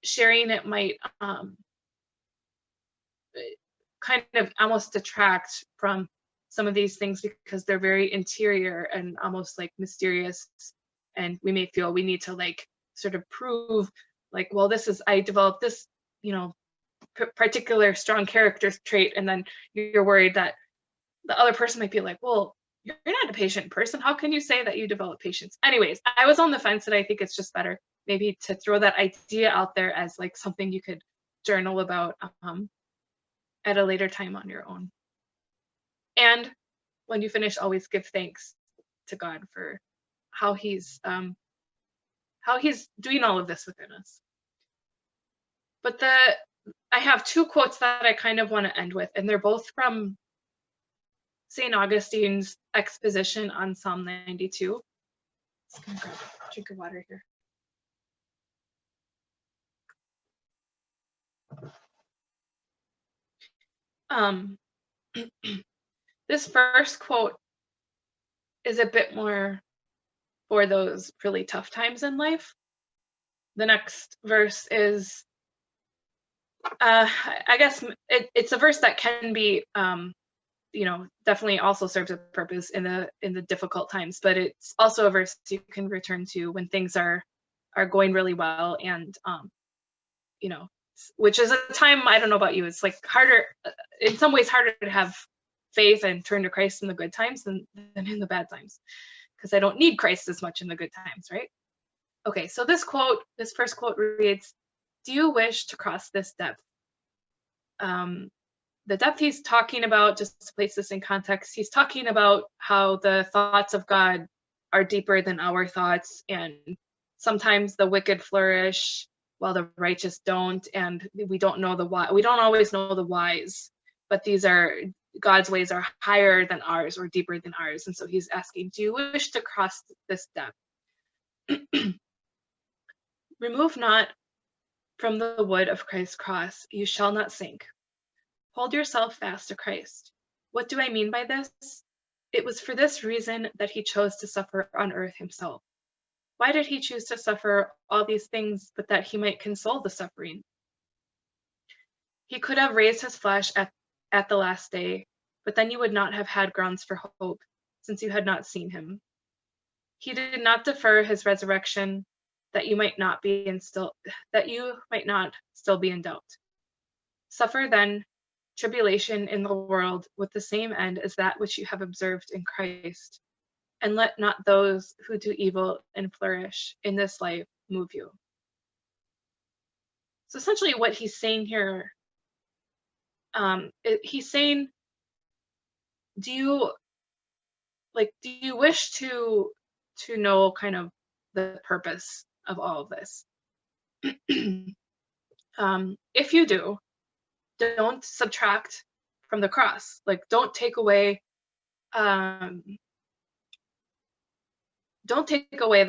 sharing it might kind of almost detract from some of these things, because they're very interior and almost like mysterious, and we may feel we need to like sort of prove like, well, I developed this particular strong character trait, and then you're worried that the other person might be like, well, you're not a patient person, how can you say that you develop patience? Anyways, I was on the fence, and I think it's just better maybe to throw that idea out there as like something you could journal about at a later time on your own. And when you finish, always give thanks to God for how he's doing all of this within us. But I have two quotes that I kind of want to end with, and they're both from St. Augustine's exposition on Psalm 92. Just gonna grab a drink of water here. This first quote is a bit more for those really tough times in life. The next verse is, I guess it's a verse that can be, definitely also serves a purpose in the difficult times, but it's also a verse you can return to when things are going really well, and which is a time, I don't know about you, it's like harder, in some ways harder to have faith and turn to Christ in the good times than in the bad times, because I don't need Christ as much in the good times, right? Okay, so this first quote reads, "Do you wish to cross this depth?" The depth he's talking about, just to place this in context, he's talking about how the thoughts of God are deeper than our thoughts, and sometimes the wicked flourish while the righteous don't, and we don't know the why. We don't always know the whys, but God's ways are higher than ours or deeper than ours. And so he's asking, do you wish to cross this depth? Remove not from the wood of Christ's cross, you shall not sink. Hold yourself fast to Christ. What do I mean by this? It was for this reason that he chose to suffer on earth himself. Why did he choose to suffer all these things but that he might console the suffering? He could have raised his flesh at the last day, but then you would not have had grounds for hope, since you had not seen him. He did not defer his resurrection, that you might not still be in doubt. Suffer then tribulation in the world with the same end as that which you have observed in Christ. And let not those who do evil and flourish in this life move you. So essentially what he's saying here, he's saying, do you wish to know kind of the purpose of all of this? If you do, don't subtract from the cross. Like, don't take away the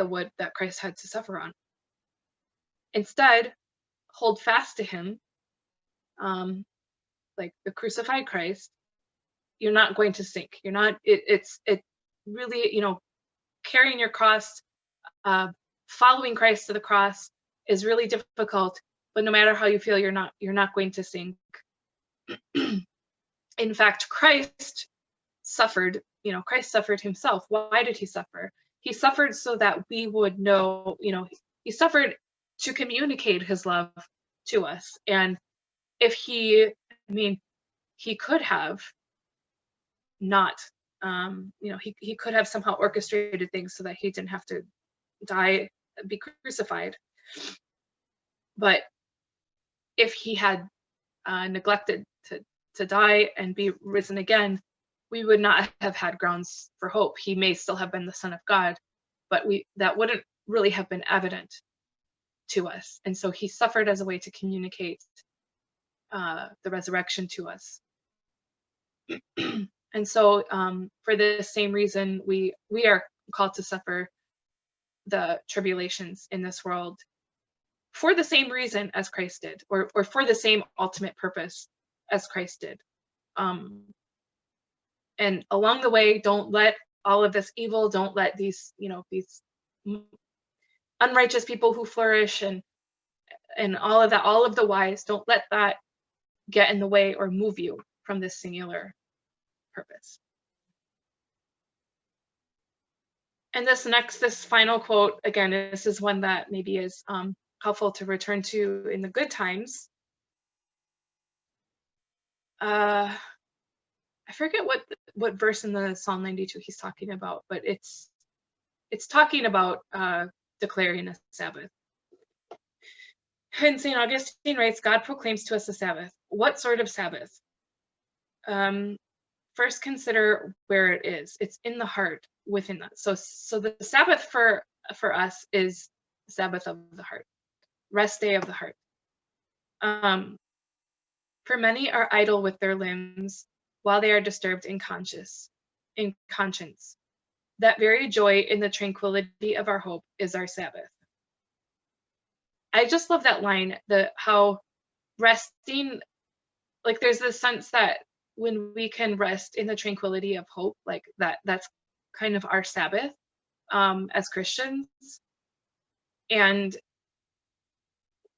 wood that Christ had to suffer on. Instead, hold fast to him, like the crucified Christ. You're not going to sink. You're not. It's really, carrying your cross, following Christ to the cross is really difficult. But no matter how you feel, you're not going to sink. In fact, Christ suffered. Christ suffered himself. Why did he suffer? He suffered so that we would know. He suffered to communicate his love to us. And if he could have not, he could have somehow orchestrated things so that he didn't have to die, be crucified. But if he had neglected to die and be risen again, we would not have had grounds for hope. He may still have been the Son of God, but that wouldn't really have been evident to us. And so he suffered as a way to communicate the resurrection to us. And so for the same reason, we are called to suffer the tribulations in this world for the same reason as Christ did, or for the same ultimate purpose as Christ did. And along the way, don't let all of this evil, don't let these unrighteous people who flourish and all of that, all of the wise, don't let that get in the way or move you from this singular purpose. And this final quote, again, this is one that maybe is helpful to return to in the good times. I forget what verse in the Psalm 92 he's talking about, but it's talking about declaring a Sabbath. And St. Augustine writes, God proclaims to us a Sabbath. What sort of Sabbath? First consider where it is. It's in the heart, within us. So the Sabbath for us is the Sabbath of the heart, rest day of the heart. For many are idle with their limbs while they are disturbed in conscience. That very joy in the tranquility of our hope is our Sabbath. I just love that line, how resting, like there's this sense that when we can rest in the tranquility of hope, like that's kind of our Sabbath as Christians. And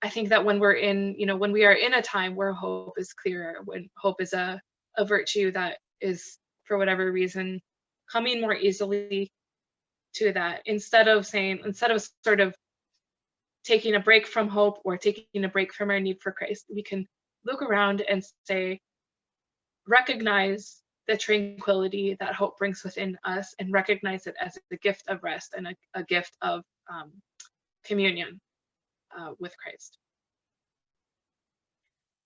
I think that when when we are in a time where hope is clearer, when hope is a virtue that is, for whatever reason, coming more easily to that, instead of sort of taking a break from hope or taking a break from our need for Christ, we can look around and recognize the tranquility that hope brings within us and recognize it as a gift of rest and a gift of communion with Christ.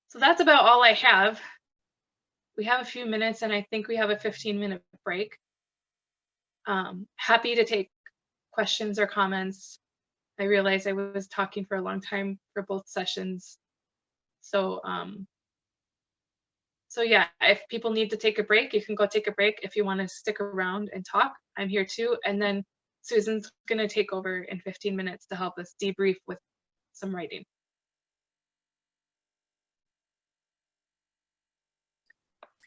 So that's about all I have. We have a few minutes and I think we have a 15-minute break. Happy to take questions or comments. I realized I was talking for a long time for both sessions. So yeah, if people need to take a break, you can go take a break. If you want to stick around and talk, I'm here too. And then Susan's going to take over in 15 minutes to help us debrief with some writing.